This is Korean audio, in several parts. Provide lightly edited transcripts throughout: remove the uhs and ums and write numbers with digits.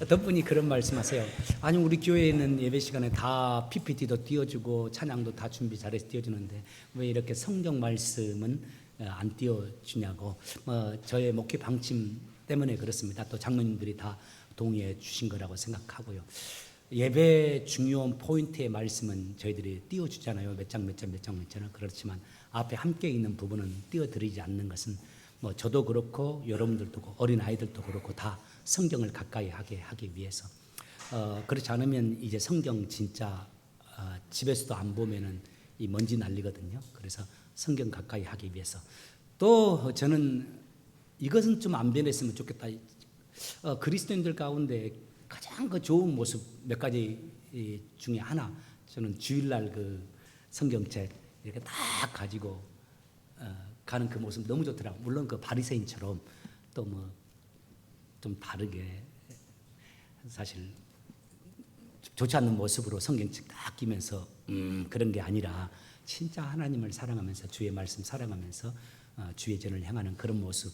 어떤 분이 그런 말씀하세요. 아니 우리 교회에는 예배 시간에 다 PPT도 띄워주고 찬양도 다 준비 잘해서 띄워주는데 왜 이렇게 성경 말씀은 안 띄워주냐고. 저의 목회 방침 때문에 그렇습니다. 또 장로님들이 다 동의해 주신 거라고 생각하고요. 예배 중요한 포인트의 말씀은 저희들이 띄워주잖아요. 몇 장. 그렇지만 앞에 함께 있는 부분은 띄워드리지 않는 것은 저도 그렇고 여러분들도 그렇고 어린아이들도 그렇고 다 성경을 가까이 하기 위해서. 그렇지 않으면 이제 성경 진짜 집에서도 안 보면은 이 먼지 날리거든요. 그래서 성경 가까이 하기 위해서. 또 저는 이것은 좀 안 변했으면 좋겠다. 그리스도인들 가운데 가장 그 좋은 모습 몇 가지 중에 하나, 저는 주일날 그 성경책 이렇게 딱 가지고 가는 그 모습 너무 좋더라고요. 물론 그 바리새인처럼 또 좀 다르게 사실 좋지 않는 모습으로 성경책 딱 끼면서 그런 게 아니라 진짜 하나님을 사랑하면서 주의 말씀 사랑하면서 주의 전을 향하는 그런 모습.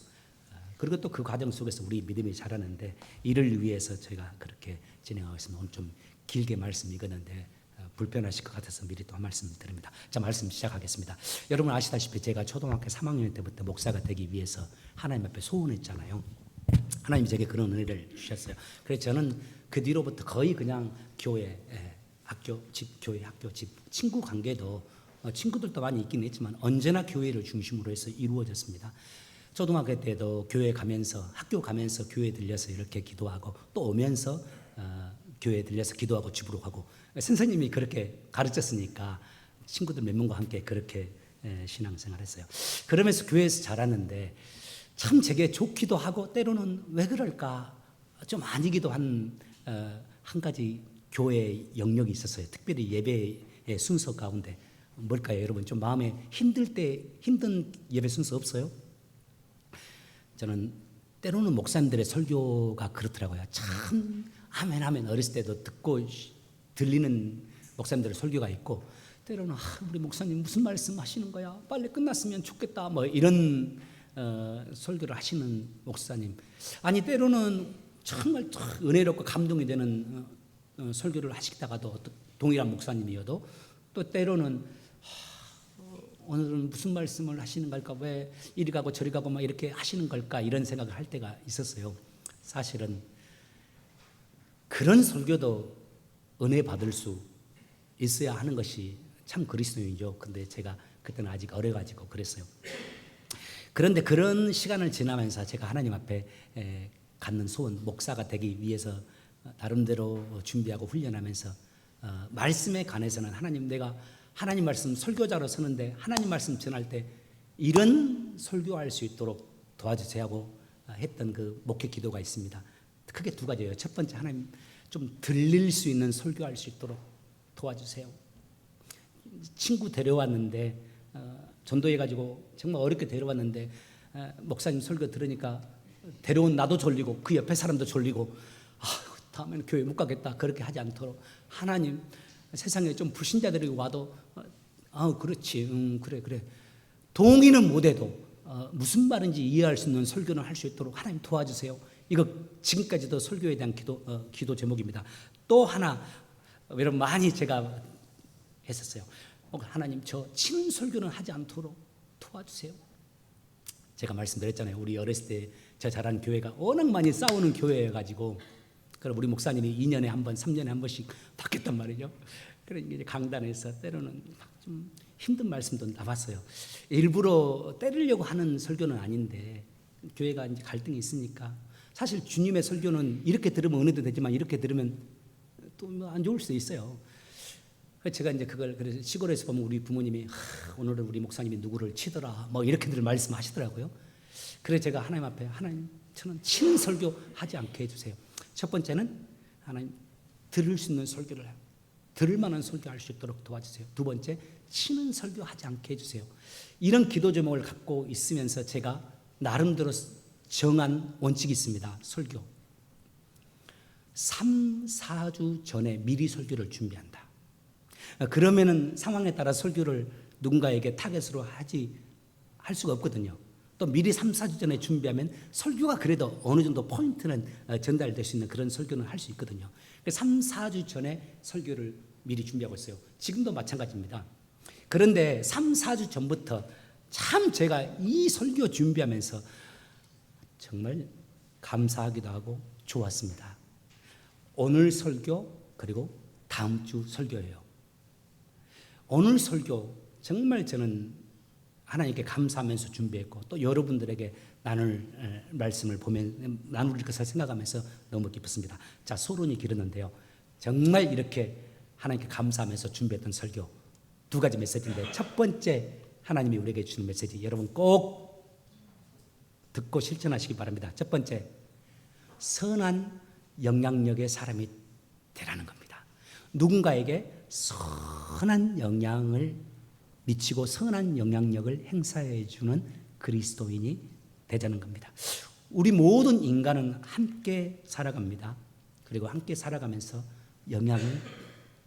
그리고 또 그 과정 속에서 우리 믿음이 자라는데 이를 위해서 저희가 그렇게 진행하고 있습니다. 오늘 좀 길게 말씀 읽었는데 불편하실 것 같아서 미리 또 한 말씀 드립니다. 자, 말씀 시작하겠습니다. 여러분 아시다시피 제가 초등학교 3학년 때부터 목사가 되기 위해서 하나님 앞에 소원했잖아요. 하나님이 제게 그런 은혜를 주셨어요. 그래서 저는 그 뒤로부터 거의 그냥 교회, 학교, 집, 교회, 학교, 집, 친구 관계도 친구들도 많이 있긴 했지만 언제나 교회를 중심으로 해서 이루어졌습니다. 초등학교 때도 교회 가면서, 학교 가면서 교회 들려서 이렇게 기도하고 또 오면서 교회 들려서 기도하고 집으로 가고, 선생님이 그렇게 가르쳤으니까 친구들 몇 명과 함께 그렇게 신앙생활 했어요. 그러면서 교회에서 자랐는데 참 제게 좋기도 하고 때로는 왜 그럴까 좀 아니기도 한 가지 교회 영역이 있었어요. 특별히 예배의 순서 가운데. 뭘까요? 여러분 좀 마음에 힘들 때 힘든 예배 순서 없어요? 저는 때로는 목사님들의 설교가 그렇더라고요. 참 아멘 아멘 어렸을 때도 듣고 들리는 목사님들의 설교가 있고, 때로는 우리 목사님 무슨 말씀 하시는 거야? 빨리 끝났으면 좋겠다. 이런 설교를 하시는 목사님. 아니 때로는 정말 은혜롭고 감동이 되는 설교를 하시다가도 동일한 목사님이어도 또 때로는 오늘은 무슨 말씀을 하시는 걸까? 왜 이리 가고 저리 가고 막 이렇게 하시는 걸까? 이런 생각을 할 때가 있었어요. 사실은 그런 설교도 은혜 받을 수 있어야 하는 것이 참 그리스도인이죠. 근데 제가 그때는 아직 어려가지고 그랬어요. 그런데 그런 시간을 지나면서 제가 하나님 앞에 갖는 소원, 목사가 되기 위해서 나름대로 준비하고 훈련하면서 말씀에 관해서는 하나님, 내가 하나님 말씀 설교자로 서는데 하나님 말씀 전할 때 이런 설교할 수 있도록 도와주세요 하고 했던 그 목회 기도가 있습니다. 크게 두 가지예요. 첫 번째, 하나님 좀 들릴 수 있는 설교할 수 있도록 도와주세요. 친구 데려왔는데 전도해가지고 정말 어렵게 데려왔는데 목사님 설교 들으니까 데려온 나도 졸리고 그 옆에 사람도 졸리고 다음에는 교회 못 가겠다 그렇게 하지 않도록, 하나님 세상에 좀 불신자들이 와도 그렇지 그래 동의는 못해도 무슨 말인지 이해할 수 있는 설교는 할 수 있도록 하나님 도와주세요. 이거 지금까지도 설교에 대한 기도 제목입니다. 또 하나 여러분 많이 제가 했었어요. 하나님 저 치는 설교는 하지 않도록 도와주세요. 제가 말씀드렸잖아요. 우리 어렸을 때 저 자란 교회가 워낙 많이 싸우는 교회여가지고, 그럼 우리 목사님이 2년에 한 번, 3년에 한 번씩 바뀌었단 말이죠. 그러니까 이제 강단에서 때로는 좀 힘든 말씀도 나왔어요. 일부러 때리려고 하는 설교는 아닌데 교회가 이제 갈등이 있으니까, 사실 주님의 설교는 이렇게 들으면 은혜도 되지만 이렇게 들으면 또 안 좋을 수도 있어요. 제가 이제 그걸, 그래서 시골에서 보면 우리 부모님이 오늘은 우리 목사님이 누구를 치더라 이렇게들 말씀하시더라고요. 그래서 제가 하나님 앞에, 하나님 저는 치는 설교 하지 않게 해주세요. 첫 번째는 하나님 들을 수 있는 설교를 해요. 들을 만한 설교할 수 있도록 도와주세요. 두 번째, 치는 설교 하지 않게 해주세요. 이런 기도 제목을 갖고 있으면서 제가 나름대로 정한 원칙이 있습니다. 설교 3, 4주 전에 미리 설교를 준비한다. 그러면은 상황에 따라 설교를 누군가에게 타겟으로 할 수가 없거든요. 또 미리 3, 4주 전에 준비하면 설교가 그래도 어느 정도 포인트는 전달될 수 있는 그런 설교는 할 수 있거든요. 3, 4주 전에 설교를 미리 준비하고 있어요. 지금도 마찬가지입니다. 그런데 3, 4주 전부터 참 제가 이 설교 준비하면서 정말 감사하기도 하고 좋았습니다. 오늘 설교 그리고 다음 주 설교예요. 오늘 설교 정말 저는 하나님께 감사하면서 준비했고 또 여러분들에게 나눌 말씀을 보면 나눌 것을 생각하면서 너무 기뻤습니다. 자, 소론이 길었는데요. 정말 이렇게 하나님께 감사하면서 준비했던 설교 두 가지 메시지인데 첫 번째 하나님이 우리에게 주는 메시지 여러분 꼭 듣고 실천하시기 바랍니다. 첫 번째, 선한 영향력의 사람이 되라는 겁니다. 누군가에게 선한 영향을 미치고 선한 영향력을 행사해 주는 그리스도인이 되자는 겁니다. 우리 모든 인간은 함께 살아갑니다. 그리고 함께 살아가면서 영향을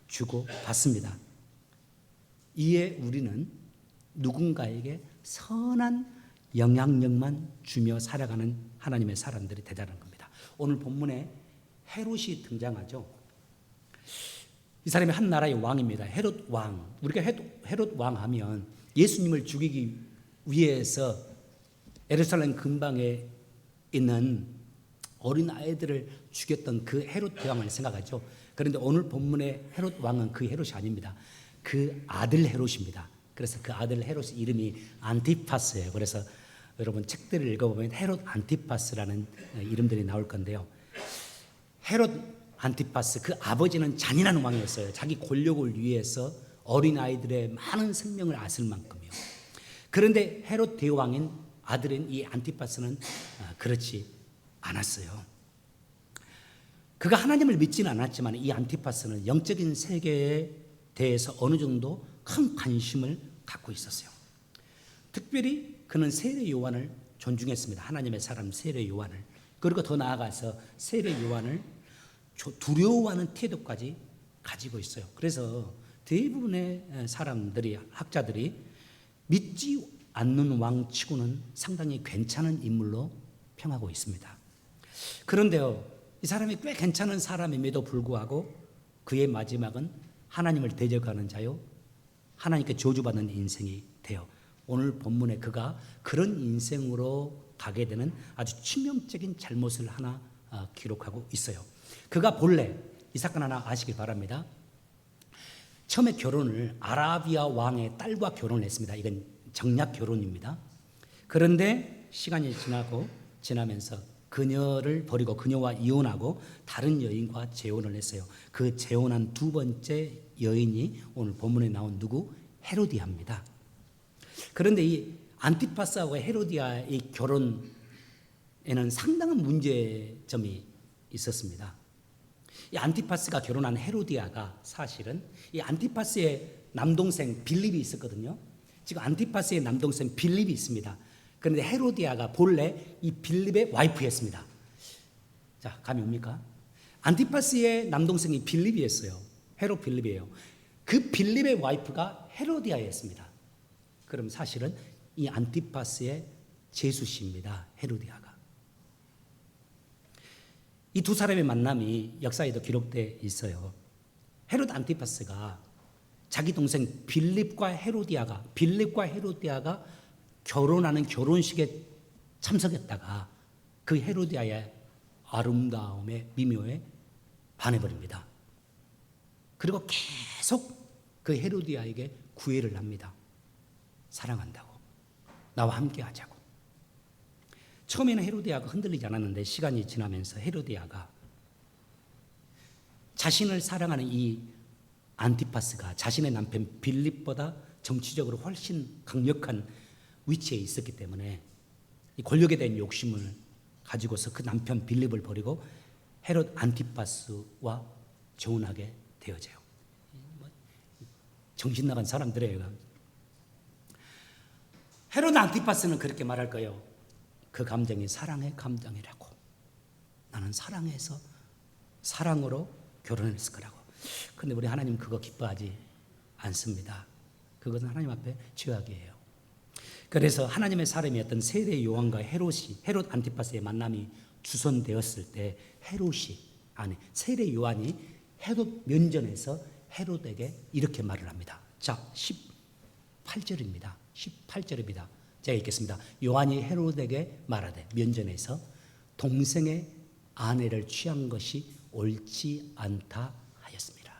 주고 받습니다. 이에 우리는 누군가에게 선한 영향력만 주며 살아가는 하나님의 사람들이 되자는 겁니다. 오늘 본문에 헤롯이 등장하죠. 이 사람이 한 나라의 왕입니다. 헤롯 왕. 우리가 헤롯 왕 하면 예수님을 죽이기 위해서 예루살렘 근방에 있는 어린 아이들을 죽였던 그 헤롯 대왕을 생각하죠. 그런데 오늘 본문의 헤롯 왕은 그 헤롯이 아닙니다. 그 아들 헤롯입니다. 그래서 그 아들 헤롯의 이름이 안티파스예요. 그래서 여러분 책들을 읽어보면 헤롯 안티파스라는 이름들이 나올 건데요. 헤롯 안티파스 그 아버지는 잔인한 왕이었어요. 자기 권력을 위해서 어린아이들의 많은 생명을 앗을 만큼요. 그런데 헤롯 대왕인 아들인 이 안티파스는 그렇지 않았어요. 그가 하나님을 믿지는 않았지만 이 안티파스는 영적인 세계에 대해서 어느 정도 큰 관심을 갖고 있었어요. 특별히 그는 세례 요한을 존중했습니다. 하나님의 사람 세례 요한을. 그리고 더 나아가서 세례 요한을 두려워하는 태도까지 가지고 있어요. 그래서 대부분의 사람들이 학자들이 믿지 않는 왕치고는 상당히 괜찮은 인물로 평하고 있습니다. 그런데요, 이 사람이 꽤 괜찮은 사람임에도 불구하고 그의 마지막은 하나님을 대적하는 자요, 하나님께 저주받는 인생이 돼요. 오늘 본문에 그가 그런 인생으로 가게 되는 아주 치명적인 잘못을 하나 기록하고 있어요. 그가 본래 이 사건 하나 아시길 바랍니다. 처음에 결혼을 아라비아 왕의 딸과 결혼을 했습니다. 이건 정략 결혼입니다. 그런데 시간이 지나면서 그녀를 버리고 그녀와 이혼하고 다른 여인과 재혼을 했어요. 그 재혼한 두 번째 여인이 오늘 본문에 나온 누구? 헤로디아입니다. 그런데 이 안티파스하고 헤로디아의 결혼에는 상당한 문제점이 있었습니다. 이 안티파스가 결혼한 헤로디아가 사실은 이 안티파스의 남동생 빌립이 있었거든요. 지금 안티파스의 남동생 빌립이 있습니다. 그런데 헤로디아가 본래 이 빌립의 와이프였습니다. 자, 감이 옵니까? 안티파스의 남동생이 빌립이었어요. 헤롯 빌립이에요. 그 빌립의 와이프가 헤로디아였습니다. 그럼 사실은 이 안티파스의 제수씨입니다. 헤로디아가. 이 두 사람의 만남이 역사에도 기록되어 있어요. 헤롯 안티파스가 자기 동생 빌립과 헤로디아가 결혼하는 결혼식에 참석했다가 그 헤로디아의 아름다움에 미묘에 반해버립니다. 그리고 계속 그 헤로디아에게 구애를 합니다. 사랑한다고, 나와 함께 하자고. 처음에는 헤로디아가 흔들리지 않았는데 시간이 지나면서 헤로디아가 자신을 사랑하는 이 안티파스가 자신의 남편 빌립보다 정치적으로 훨씬 강력한 위치에 있었기 때문에 이 권력에 대한 욕심을 가지고서 그 남편 빌립을 버리고 헤롯 안티파스와 재혼하게 되어져요. 정신 나간 사람들이에요. 헤롯 안티파스는 그렇게 말할 거예요. 그 감정이 사랑의 감정이라고. 나는 사랑해서 사랑으로 결혼했을 거라고. 그런데 우리 하나님 그거 기뻐하지 않습니다. 그것은 하나님 앞에 죄악이에요. 그래서 하나님의 사람이었던 세례 요한과 헤롯 안티파스의 만남이 주선되었을 때 세례 요한이 헤롯 면전에서 헤롯에게 이렇게 말을 합니다. 자, 18절입니다. 18절입니다. 제가 읽겠습니다. 요한이 헤롯에게 말하되 면전에서 동생의 아내를 취한 것이 옳지 않다 하였습니다.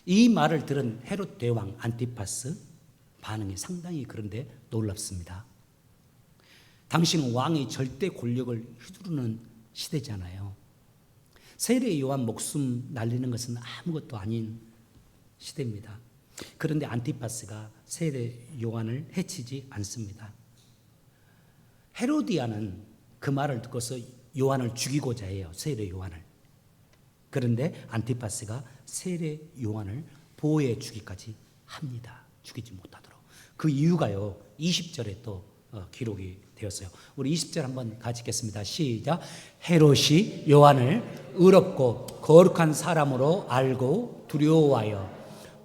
이 말을 들은 헤롯 대왕 안티파스 반응이 상당히 그런데 놀랍습니다. 당시는 왕이 절대 권력을 휘두르는 시대잖아요. 세례 요한 목숨 날리는 것은 아무것도 아닌 시대입니다. 그런데 안티파스가 세례 요한을 해치지 않습니다. 헤로디아는 그 말을 듣고서 요한을 죽이고자 해요. 세례 요한을. 그런데 안티파스가 세례 요한을 보호해 주기까지 합니다. 죽이지 못하도록. 그 이유가요. 20절에 또 기록이 되었어요. 우리 20절 한번 같이 읽겠습니다. 시작. 헤롯이 요한을 의롭고 거룩한 사람으로 알고 두려워하여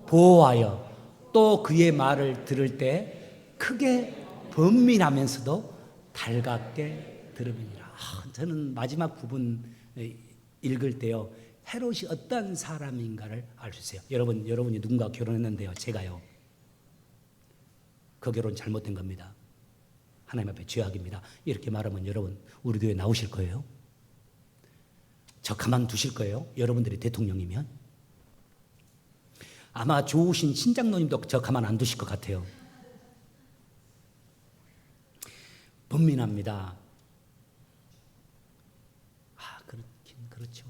보호하여 또 그의 말을 들을 때 크게 번민하면서도 달갑게 들으니라. 저는 마지막 부분 읽을 때요. 헤롯이 어떤 사람인가를 알 수 있어요. 여러분이 누군가 결혼했는데요. 제가요. 그 결혼 잘못된 겁니다. 하나님 앞에 죄악입니다. 이렇게 말하면 여러분 우리 교회 나오실 거예요? 저 가만두실 거예요? 여러분들이 대통령이면? 아마 좋으신 신장로님도 저 가만 안 두실 것 같아요. 번민합니다. 그렇긴 그렇죠.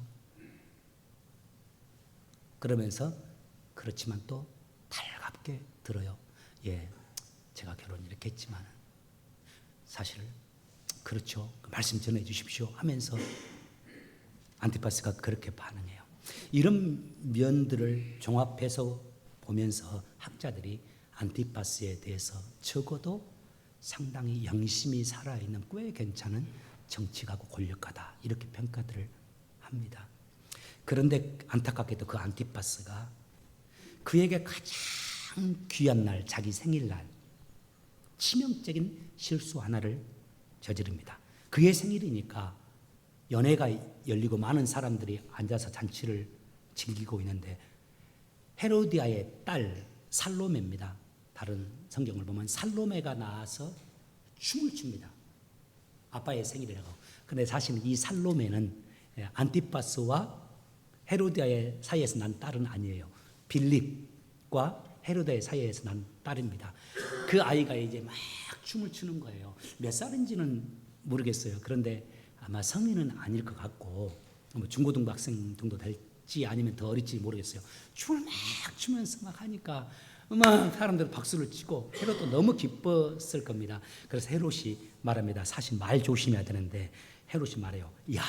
그러면서 그렇지만 또 달갑게 들어요. 예, 제가 결혼 이렇게 했지만 사실 그렇죠. 말씀 전해 주십시오 하면서 안티파스가 그렇게 반응해요. 이런 면들을 종합해서 보면서 학자들이 안티파스에 대해서 적어도 상당히 양심이 살아있는 꽤 괜찮은 정치가고 권력가다 이렇게 평가들을 합니다. 그런데 안타깝게도 그 안티파스가 그에게 가장 귀한 날, 자기 생일날 치명적인 실수 하나를 저지릅니다. 그의 생일이니까 연회가 열리고 많은 사람들이 앉아서 잔치를 즐기고 있는데 헤로디아의 딸 살로메입니다. 다른 성경을 보면 살로메가 나와서 춤을 춥니다. 아빠의 생일이라고. 그런데 사실 이 살로메는 안티파스와 헤로디아의 사이에서 난 딸은 아니에요. 빌립과 헤로디아의 사이에서 난 딸입니다. 그 아이가 이제 막 춤을 추는 거예요. 몇 살인지는 모르겠어요. 그런데 아마 성인은 아닐 것 같고 중고등부 학생 정도 될지 아니면 더 어릴지 모르겠어요. 춤을 막 추면서 막 하니까 막 사람들 박수를 치고 헤롯도 너무 기뻤을 겁니다. 그래서 헤롯이 말합니다. 사실 말 조심해야 되는데 헤롯이 말해요. 야,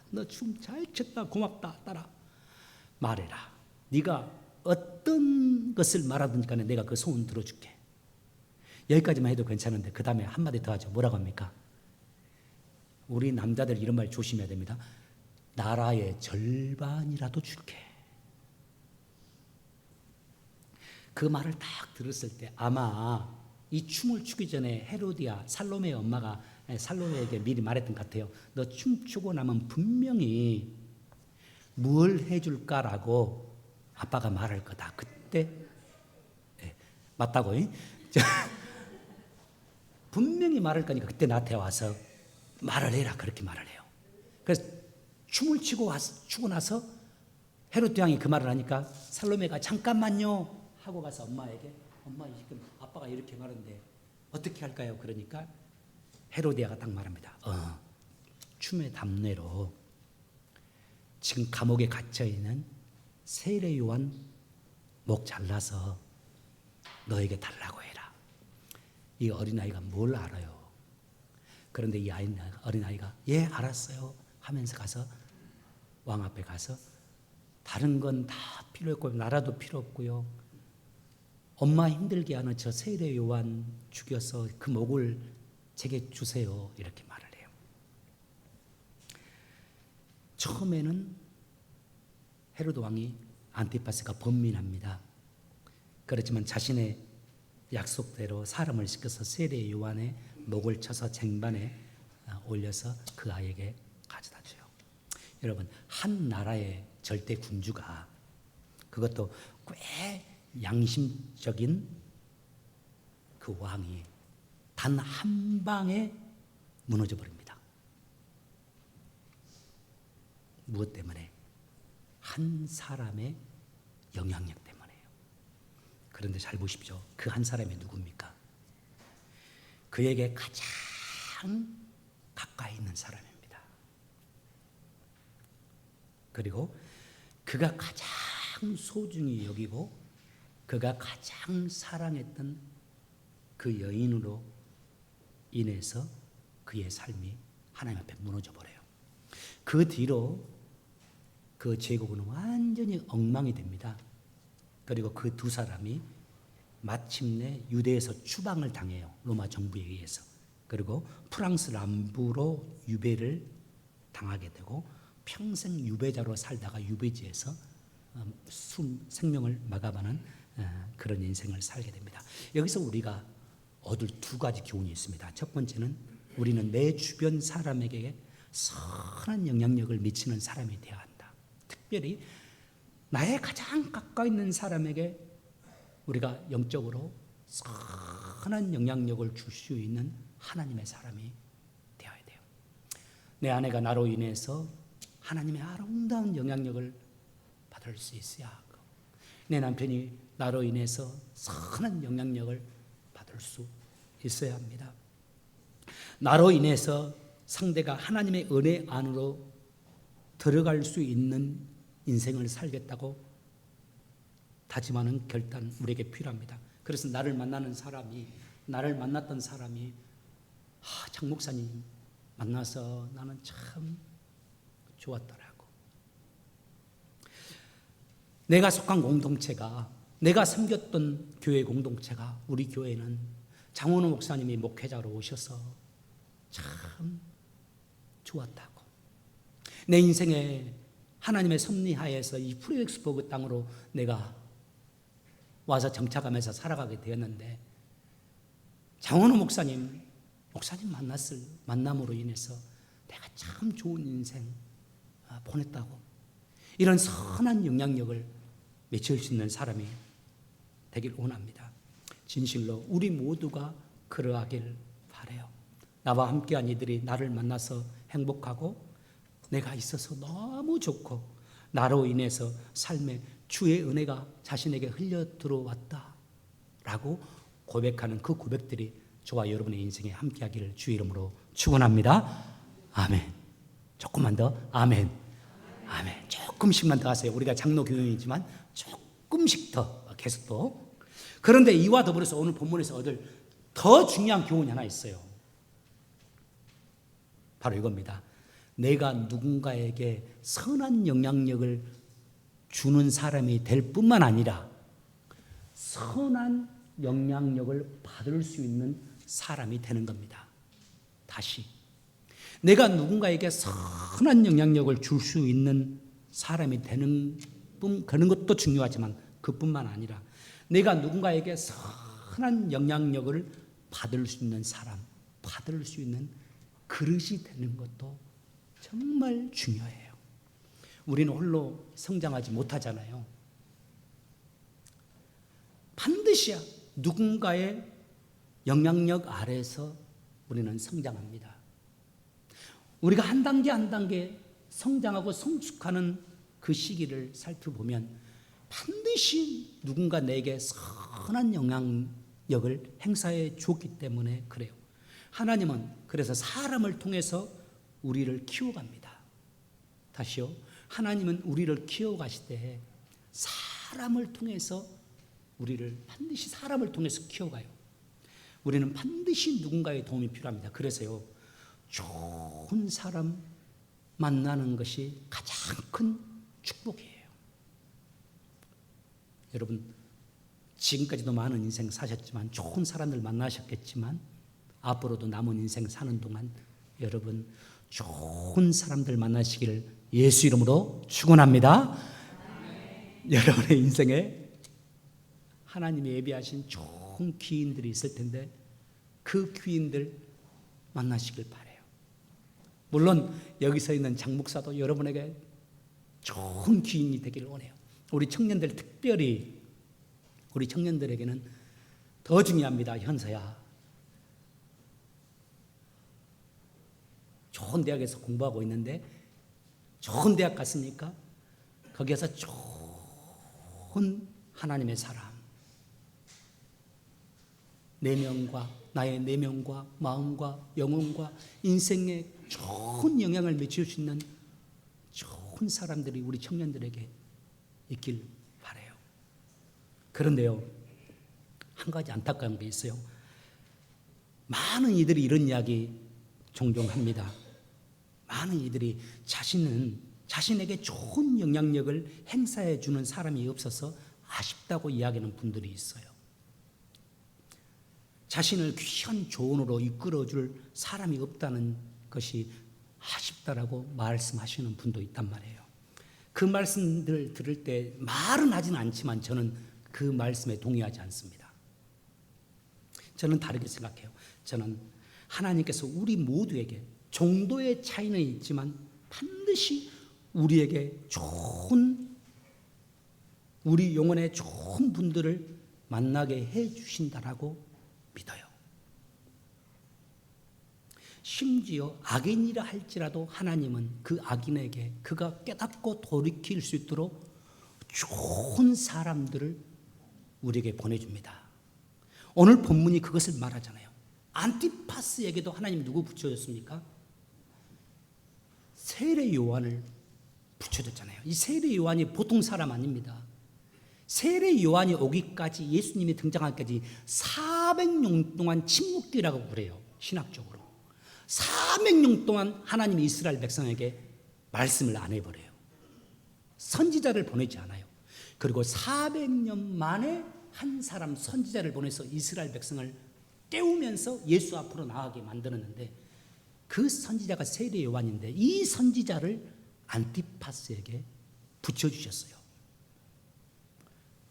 너 춤 잘 췄다. 고맙다. 딸아. 말해라. 네가 어떤 것을 말하든지 간에 내가 그 소원 들어줄게. 여기까지만 해도 괜찮은데 그 다음에 한마디 더 하죠. 뭐라고 합니까? 우리 남자들 이런 말 조심해야 됩니다. 나라의 절반이라도 줄게. 그 말을 딱 들었을 때 아마 이 춤을 추기 전에 헤로디아 살로메의 엄마가 살로메에게 미리 말했던 것 같아요. 너 춤추고 나면 분명히 뭘 해줄까라고 아빠가 말할 거다. 그때 맞다고 분명히 말할 거니까 그때 나한테 와서 말을 해라. 그렇게 말을 해요. 그래서 춤을 추고 나서 헤롯 왕이 그 말을 하니까 살로메가 잠깐만요 하고 가서 엄마에게 엄마 지금 아빠가 이렇게 말하는데 어떻게 할까요? 그러니까 헤로디아가 딱 말합니다. 춤의 담례로 지금 감옥에 갇혀있는 세례 요한 목 잘라서 너에게 달라고 해라. 이 어린아이가 뭘 알아요? 그런데 이 어린아이가 예 알았어요 하면서 가서 왕 앞에 가서 다른 건 다 필요 없고 나라도 필요 없고요. 엄마 힘들게 하는 저 세례 요한 죽여서 그 목을 제게 주세요. 이렇게 말을 해요. 처음에는 헤로드 왕이 안티파스가 번민합니다. 그렇지만 자신의 약속대로 사람을 시켜서 세례 요한의 목을 쳐서 쟁반에 올려서 그 아이에게 가져다 줘요. 여러분, 한 나라의 절대 군주가, 그것도 꽤 양심적인 그 왕이 단 한 방에 무너져 버립니다. 무엇 때문에? 한 사람의 영향력 때문에요. 그런데 잘 보십시오. 그 한 사람이 누굽니까? 그에게 가장 가까이 있는 사람입니다. 그리고 그가 가장 소중히 여기고 그가 가장 사랑했던 그 여인으로 인해서 그의 삶이 하나님 앞에 무너져 버려요. 그 뒤로 그 제국은 완전히 엉망이 됩니다. 그리고 그 두 사람이 마침내 유대에서 추방을 당해요. 로마 정부에 의해서. 그리고 프랑스 남부로 유배를 당하게 되고 평생 유배자로 살다가 유배지에서 생명을 마감하는 그런 인생을 살게 됩니다. 여기서 우리가 얻을 두 가지 교훈이 있습니다. 첫 번째는 우리는 내 주변 사람에게 선한 영향력을 미치는 사람이 되어야 한다. 특별히 나의 가장 가까이 있는 사람에게 우리가 영적으로 선한 영향력을 줄 수 있는 하나님의 사람이 되어야 돼요. 내 아내가 나로 인해서 하나님의 아름다운 영향력을 받을 수 있어야 하고, 내 남편이 나로 인해서 선한 영향력을 받을 수 있어야 합니다. 나로 인해서 상대가 하나님의 은혜 안으로 들어갈 수 있는 인생을 살겠다고 다짐하는 결단 우리에게 필요합니다. 그래서 나를 만났던 사람이 장 목사님 만나서 나는 참 좋았더라고. 내가 속한 공동체가, 내가 섬겼던 교회 공동체가, 우리 교회는 장원호 목사님이 목회자로 오셔서 참 좋았다고. 내 인생에 하나님의 섭리하에서 이 프리엑스버그 땅으로 내가 와서 정착하면서 살아가게 되었는데, 장원호 목사님 만남으로 인해서 내가 참 좋은 인생 보냈다고. 이런 선한 영향력을 미칠 수 있는 사람이 되길 원합니다. 진실로 우리 모두가 그러하길 바라요. 나와 함께한 이들이 나를 만나서 행복하고 내가 있어서 너무 좋고 나로 인해서 삶에 주의 은혜가 자신에게 흘려 들어왔다라고 고백하는 그 고백들이 저와 여러분의 인생에 함께하기를 주의 이름으로 축원합니다. 아멘. 조금만 더. 아멘. 아멘. 조금씩만 더 하세요. 우리가 장로 교인이지만 조금씩 더 계속 더. 그런데 이와 더불어서 오늘 본문에서 얻을 더 중요한 교훈이 하나 있어요. 바로 이겁니다. 내가 누군가에게 선한 영향력을 주는 사람이 될 뿐만 아니라 선한 영향력을 받을 수 있는 사람이 되는 겁니다. 다시, 내가 누군가에게 선한 영향력을 줄 수 있는 사람이 되는 그런 것도 중요하지만 그뿐만 아니라 내가 누군가에게 선한 영향력을 받을 수 있는 사람, 받을 수 있는 그릇이 되는 것도 정말 중요해요. 우리는 홀로 성장하지 못하잖아요. 반드시 누군가의 영향력 아래에서 우리는 성장합니다. 우리가 한 단계 한 단계 성장하고 성숙하는 그 시기를 살펴보면 반드시 누군가 내게 선한 영향력을 행사해 줬기 때문에 그래요. 하나님은 그래서 사람을 통해서 우리를 키워갑니다. 다시요. 하나님은 우리를 키워가실 때 사람을 통해서 반드시 사람을 통해서 키워가요. 우리는 반드시 누군가의 도움이 필요합니다. 그래서요, 좋은 사람 만나는 것이 가장 큰 축복이에요. 여러분, 지금까지도 많은 인생 사셨지만 좋은 사람들 만나셨겠지만 앞으로도 남은 인생 사는 동안 여러분 좋은 사람들 만나시기를 예수 이름으로 축원합니다. 여러분의 인생에 하나님이 예비하신 좋은 좋은 귀인들이 있을 텐데 그 귀인들 만나시길 바라요. 물론 여기 서 있는 장 목사도 여러분에게 좋은 귀인이 되기를 원해요. 우리 청년들, 특별히 우리 청년들에게는 더 중요합니다. 현서야, 좋은 대학에서 공부하고 있는데 좋은 대학 갔습니까? 거기에서 좋은 하나님의 사람, 내면과 나의 내면과 마음과 영혼과 인생에 좋은 영향을 미칠 수 있는 좋은 사람들이 우리 청년들에게 있길 바라요. 그런데요, 한 가지 안타까운 게 있어요. 많은 이들이 이런 이야기 종종 합니다. 많은 이들이 자신에게 좋은 영향력을 행사해 주는 사람이 없어서 아쉽다고 이야기하는 분들이 있어요. 자신을 귀한 조언으로 이끌어줄 사람이 없다는 것이 아쉽다라고 말씀하시는 분도 있단 말이에요. 그 말씀들 들을 때 말은 하지는 않지만 저는 그 말씀에 동의하지 않습니다. 저는 다르게 생각해요. 저는 하나님께서 우리 모두에게 정도의 차이는 있지만 반드시 우리에게 좋은, 우리 영혼에 좋은 분들을 만나게 해 주신다라고 믿어요. 심지어 악인이라 할지라도 하나님은 그 악인에게 그가 깨닫고 돌이킬 수 있도록 좋은 사람들을 우리에게 보내줍니다. 오늘 본문이 그것을 말하잖아요. 안티파스에게도 하나님 누구 붙여줬습니까? 세례 요한을 붙여줬잖아요. 이 세례 요한이 보통 사람 아닙니다. 세례 요한이 오기까지, 예수님이 등장하기까지 400년 동안 침묵기라고 그래요. 신학적으로 400년 동안 하나님이 이스라엘 백성에게 말씀을 안 해버려요. 선지자를 보내지 않아요. 그리고 400년 만에 한 사람 선지자를 보내서 이스라엘 백성을 깨우면서 예수 앞으로 나가게 만들었는데, 그 선지자가 세례 요한인데 이 선지자를 안티파스에게 붙여주셨어요.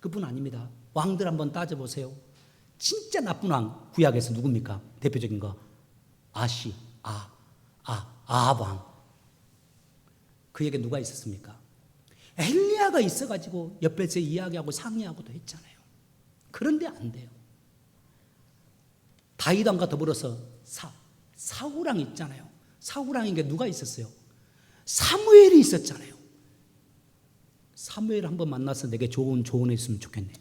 그뿐 아닙니다. 왕들 한번 따져보세요. 진짜 나쁜 왕, 구약에서 누굽니까? 대표적인 거 아합 왕. 그에게 누가 있었습니까? 엘리야가 있어가지고 옆에서 이야기하고 상의하고도 했잖아요. 그런데 안 돼요. 다윗 왕과 더불어서 사울 왕 있잖아요. 사울 왕에게 누가 있었어요? 사무엘이 있었잖아요. 사무엘 한번 만나서 내게 좋은 조언했으면 좋겠네.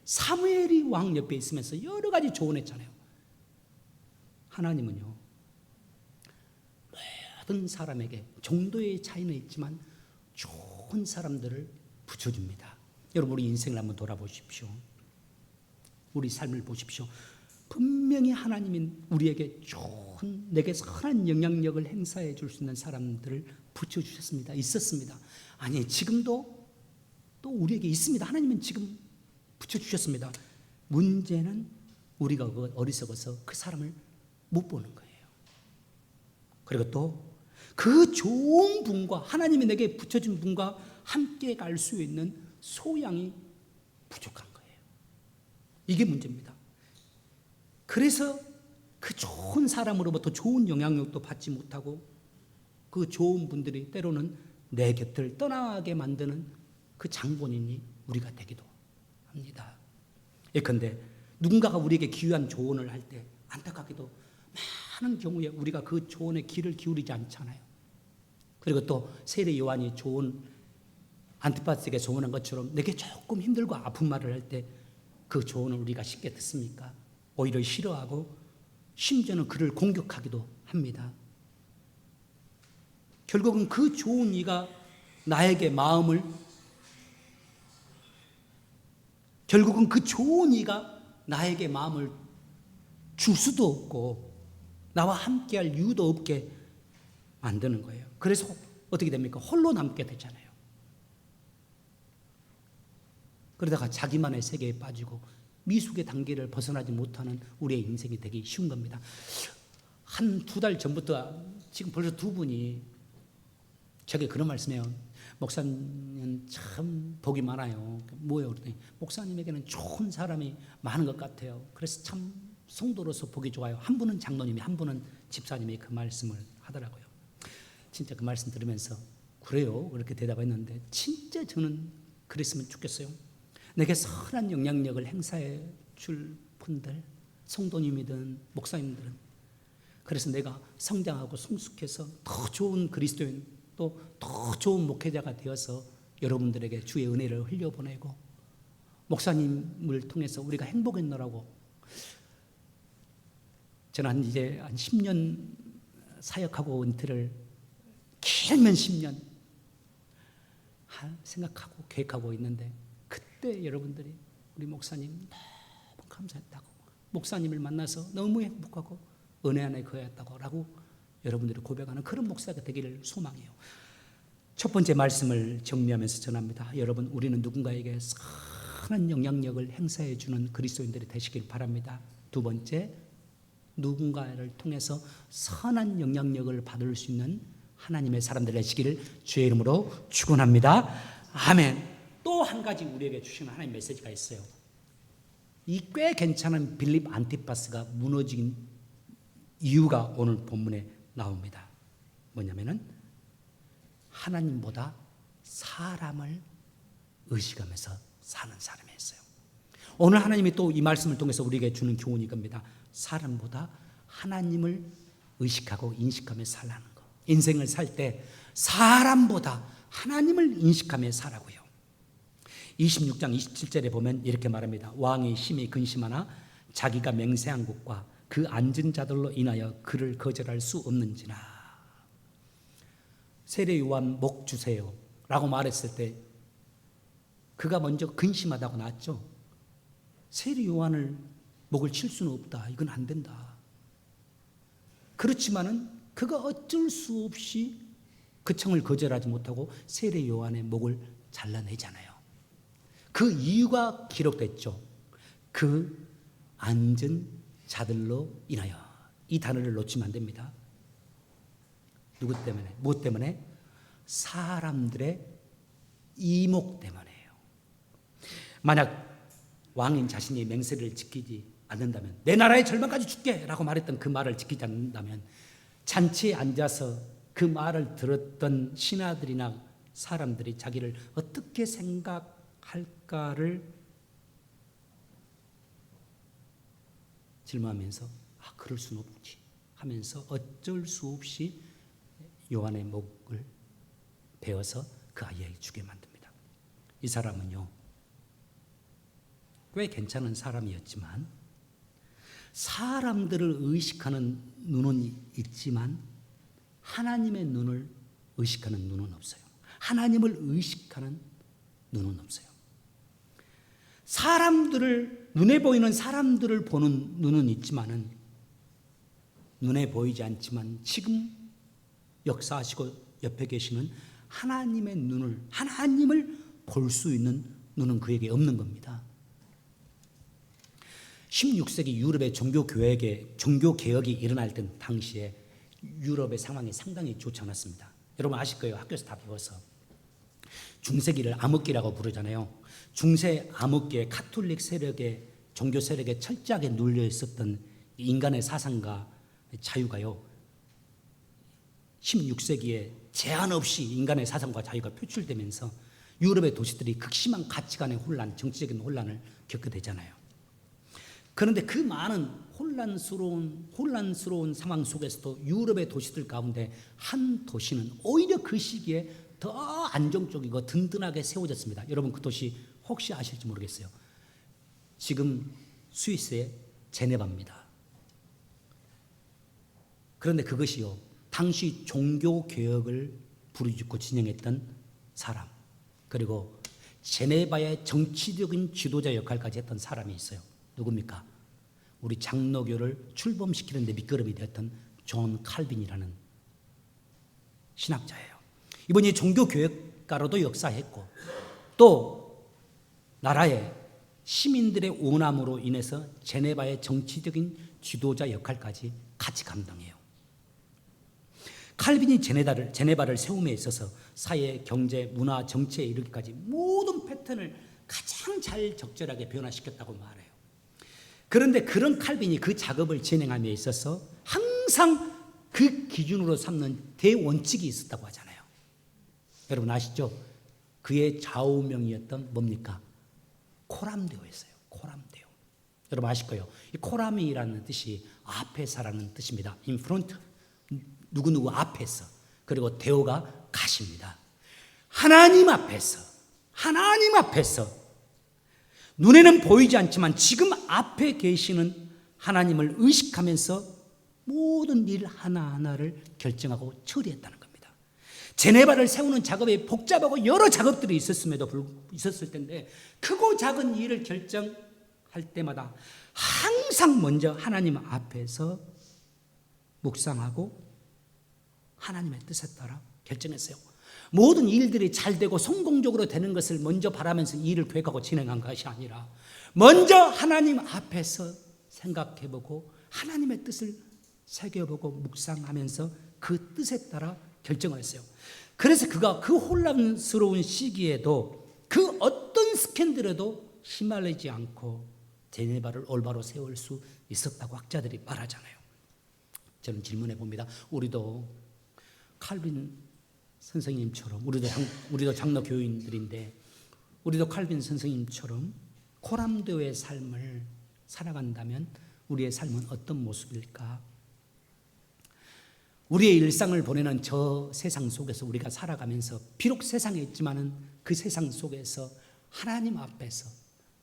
사무엘이 왕 옆에 있으면서 여러 가지 조언했잖아요. 하나님은요, 모든 사람에게 정도의 차이는 있지만 좋은 사람들을 붙여줍니다. 여러분, 우리 인생을 한번 돌아보십시오. 우리 삶을 보십시오. 분명히 하나님이 우리에게 좋은, 내게 선한 영향력을 행사해 줄 수 있는 사람들을 붙여주셨습니다. 있었습니다. 아니, 지금도 또 우리에게 있습니다. 하나님은 지금 붙여주셨습니다. 문제는 우리가 어리석어서 그 사람을 못 보는 거예요. 그리고 또 그 좋은 분과, 하나님이 내게 붙여준 분과 함께 갈 수 있는 소양이 부족한 거예요. 이게 문제입니다. 그래서 그 좋은 사람으로부터 좋은 영향력도 받지 못하고 그 좋은 분들이 때로는 내 곁을 떠나게 만드는 그 장본인이 우리가 되기도 합니다. 예컨대 누군가가 우리에게 귀한 조언을 할 때 안타깝게도 많은 경우에 우리가 그 조언에 귀를 기울이지 않잖아요. 그리고 또 세례 요한이 안티파스에게 조언한 것처럼 내게 조금 힘들고 아픈 말을 할 때 그 조언을 우리가 쉽게 듣습니까? 오히려 싫어하고 심지어는 그를 공격하기도 합니다. 결국은 그 좋은 이가 나에게 마음을, 결국은 그 좋은 이가 나에게 마음을 줄 수도 없고 나와 함께할 이유도 없게 만드는 거예요. 그래서 어떻게 됩니까? 홀로 남게 되잖아요. 그러다가 자기만의 세계에 빠지고 미숙의 단계를 벗어나지 못하는 우리의 인생이 되기 쉬운 겁니다. 한 2달 전부터 지금 벌써 2분이 제게 그런 말씀이에요. 목사님은 참 복이 많아요. 뭐예요? 그랬더니 목사님에게는 좋은 사람이 많은 것 같아요. 그래서 참 성도로서 복이 좋아요. 한 분은 장로님이, 한 분은 집사님이 그 말씀을 하더라고요. 진짜 그 말씀 들으면서 그래요? 그렇게 대답했는데 진짜 저는 그랬으면 좋겠어요. 내게 선한 영향력을 행사해 줄 분들, 성도님이든 목사님들은, 그래서 내가 성장하고 성숙해서 더 좋은 그리스도인, 또 더 좋은 목회자가 되어서 여러분들에게 주의 은혜를 흘려보내고 목사님을 통해서 우리가 행복했노라고. 저는 이제 한 10년 사역하고 은퇴를, 길면 10년 생각하고 계획하고 있는데, 그때 여러분들이 우리 목사님 너무 감사했다고, 목사님을 만나서 너무 행복하고 은혜 안에 거했다고 라고 여러분들이 고백하는 그런 목사가 되기를 소망해요. 첫 번째 말씀을 정리하면서 전합니다. 여러분, 우리는 누군가에게 선한 영향력을 행사해 주는 그리스도인들이 되시길 바랍니다. 두 번째, 누군가를 통해서 선한 영향력을 받을 수 있는 하나님의 사람들 되시기를 주의 이름으로 축원합니다. 아멘. 또 한 가지 우리에게 주시는 하나님의 메시지가 있어요. 이 꽤 괜찮은 빌립 안티파스가 무너진 이유가 오늘 본문에 나옵니다. 뭐냐면은 하나님보다 사람을 의식하면서 사는 사람이었어요. 오늘 하나님이 또 이 말씀을 통해서 우리에게 주는 교훈이 이겁니다. 사람보다 하나님을 의식하고 인식하며 살라는 거. 인생을 살 때 사람보다 하나님을 인식하며 살라고요. 26장 27절에 보면 이렇게 말합니다. 왕이 심히 근심하나 자기가 맹세한 곳과 그 앉은 자들로 인하여 그를 거절할 수 없는지나. 세례 요한 목 주세요 라고 말했을 때 그가 먼저 근심하다고 나왔죠. 세례 요한을 목을 칠 수는 없다. 이건 안 된다. 그렇지만은 그가 어쩔 수 없이 그 청을 거절하지 못하고 세례 요한의 목을 잘라내잖아요. 그 이유가 기록됐죠. 그 앉은 자들로 인하여. 이 단어를 놓치면 안 됩니다. 누구 때문에? 무엇 때문에? 사람들의 이목 때문에요. 만약 왕인 자신이 맹세를 지키지 않는다면, 내 나라의 절반까지 줄게 라고 말했던 그 말을 지키지 않는다면, 잔치에 앉아서 그 말을 들었던 신하들이나 사람들이 자기를 어떻게 생각할까를 질문하면서 그럴 수는 없지 하면서 어쩔 수 없이 요한의 목을 베어서 그 아이에게 주게 만듭니다. 이 사람은요, 꽤 괜찮은 사람이었지만 사람들을 의식하는 눈은 있지만 하나님의 눈을 의식하는 눈은 없어요. 하나님을 의식하는 눈은 없어요. 사람들을, 눈에 보이는 사람들을 보는 눈은 있지만은 눈에 보이지 않지만 지금 역사하시고 옆에 계시는 하나님의 눈을, 하나님을 볼 수 있는 눈은 그에게 없는 겁니다. 16세기 유럽의 종교개혁이 일어날 때 당시에 유럽의 상황이 상당히 좋지 않았습니다. 여러분 아실 거예요. 학교에서 다 배워서. 중세기를 암흑기라고 부르잖아요. 중세 암흑기에 카톨릭 세력의, 종교 세력에 철저하게 눌려 있었던 인간의 사상과 자유가요, 16세기에 제한 없이 인간의 사상과 자유가 표출되면서 유럽의 도시들이 극심한 가치관의 혼란, 정치적인 혼란을 겪게 되잖아요. 그런데 그 많은 혼란스러운 상황 속에서도 유럽의 도시들 가운데 한 도시는 오히려 그 시기에 더 안정적이고 든든하게 세워졌습니다. 여러분 그 도시 혹시 아실지 모르겠어요. 지금 스위스의 제네바입니다. 그런데 그것이요, 당시 종교개혁을 부르짖고 진행했던 사람, 그리고 제네바의 정치적인 지도자 역할까지 했던 사람이 있어요. 누굽니까? 우리 장로교를 출범시키는 데 밑거름이 되었던 존 칼빈이라는 신학자예요. 이분이 종교교역가로도 역사했고 또 나라의 시민들의 원함으로 인해서 제네바의 정치적인 지도자 역할까지 같이 감당해요. 칼빈이 제네바를 세움에 있어서 사회, 경제, 문화, 정치에 이르기까지 모든 패턴을 가장 잘 적절하게 변화시켰다고 말해요. 그런데 그런 칼빈이 그 작업을 진행함에 있어서 항상 그 기준으로 삼는 대원칙이 있었다고 하잖아요. 여러분 아시죠? 그의 좌우명이었던 뭡니까? 코람데오였어요. 코람데오. 여러분 아실 거예요. 이 코람이라는 뜻이 앞에서라는 뜻입니다. in front, 누구누구 앞에서. 그리고 데오가 가십니다. 하나님 앞에서 눈에는 보이지 않지만 지금 앞에 계시는 하나님을 의식하면서 모든 일 하나하나를 결정하고 처리했다는 겁니다. 제네바를 세우는 작업에 복잡하고 여러 작업들이 있었을 텐데 크고 작은 일을 결정할 때마다 항상 먼저 하나님 앞에서 묵상하고 하나님의 뜻에 따라 결정했어요. 모든 일들이 잘 되고 성공적으로 되는 것을 먼저 바라면서 일을 계획하고 진행한 것이 아니라 먼저 하나님 앞에서 생각해보고 하나님의 뜻을 새겨보고 묵상하면서 그 뜻에 따라 결정을 했어요. 그래서 그가 그 혼란스러운 시기에도 그 어떤 스캔들에도 휘말리지 않고 제네바를 올바로 세울 수 있었다고 학자들이 말하잖아요. 저는 질문해 봅니다. 우리도 칼빈 선생님처럼 우리도 장로 교인들인데 우리도 칼빈 선생님처럼 코람데오의 삶을 살아간다면 우리의 삶은 어떤 모습일까? 우리의 일상을 보내는 저 세상 속에서 우리가 살아가면서 비록 세상에 있지만은 그 세상 속에서 하나님 앞에서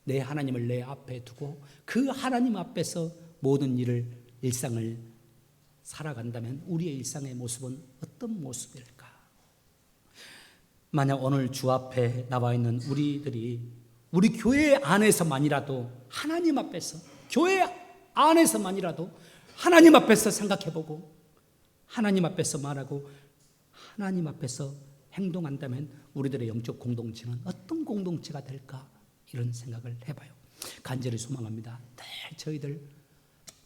내 하나님을 내 앞에 두고 그 하나님 앞에서 모든 일상을 살아간다면 우리의 일상의 모습은 어떤 모습일까? 만약 오늘 주 앞에 나와 있는 우리들이 우리 교회 안에서만이라도 하나님 앞에서 교회 안에서만이라도 하나님 앞에서 생각해보고 하나님 앞에서 말하고 하나님 앞에서 행동한다면 우리들의 영적 공동체는 어떤 공동체가 될까? 이런 생각을 해봐요. 간절히 소망합니다. 늘 저희들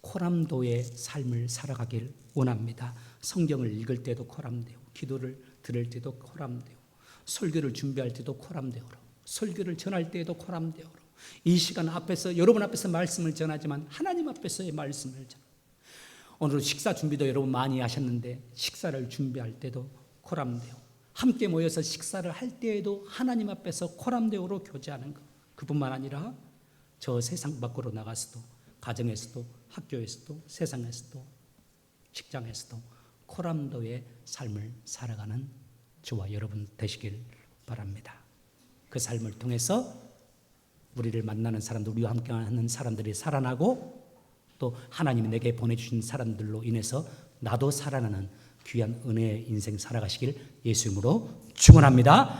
코람도의 삶을 살아가길 원합니다. 성경을 읽을 때도 코람데오, 기도를 들을 때도 코람데오, 설교를 준비할 때도 코람데오로, 설교를 전할 때에도 코람데오로, 이 시간 앞에서 여러분 앞에서 말씀을 전하지만 하나님 앞에서의 말씀을 전합니다. 오늘 식사 준비도 여러분 많이 하셨는데 식사를 준비할 때도 코람데오, 함께 모여서 식사를 할 때에도 하나님 앞에서 코람데오로 교제하는 것, 그뿐만 아니라 저 세상 밖으로 나가서도 가정에서도 학교에서도 세상에서도 직장에서도 코람도의 삶을 살아가는 저와 여러분 되시길 바랍니다. 그 삶을 통해서 우리를 만나는 사람들, 우리와 함께하는 사람들이 살아나고 또 하나님이 내게 보내주신 사람들로 인해서 나도 살아나는 귀한 은혜의 인생 살아가시길 예수 이름으로 축원합니다.